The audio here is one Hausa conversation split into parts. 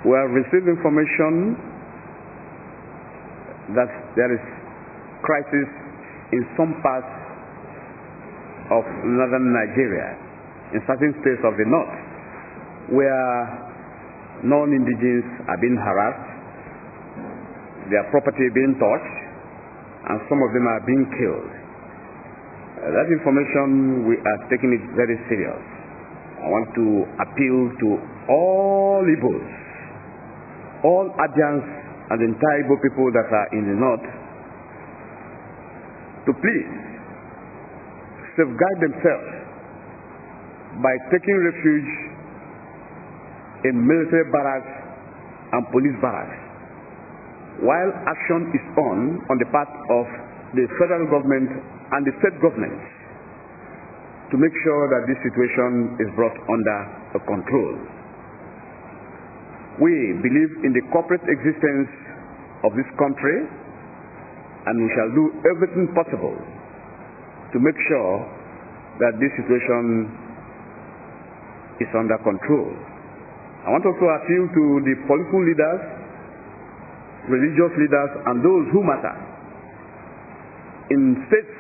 We have received information that there is crisis in some parts of northern Nigeria, in certain states of the north, where non-indigenes are being harassed, their property being touched, and some of them are being killed. That information, we are taking it very serious. I want to appeal to all Igbos, all ABIANS and the entire Igbo people that are in the north, to please safeguard themselves by taking refuge in military barracks and police barracks, while action is on the part of the federal government and the state governments to make sure that this situation is brought under control. We believe in the corporate existence of this country, and we shall do everything possible to make sure that this situation is under control. I want also to appeal to the political leaders, religious leaders, and those who matter in states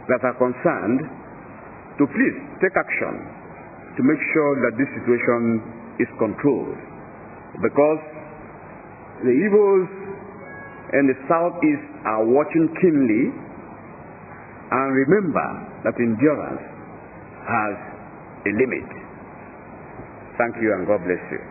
that are concerned to please take action to make sure that this situation is controlled, because the Igbos in the southeast are watching keenly, and remember that endurance has a limit. Thank you, and God bless you.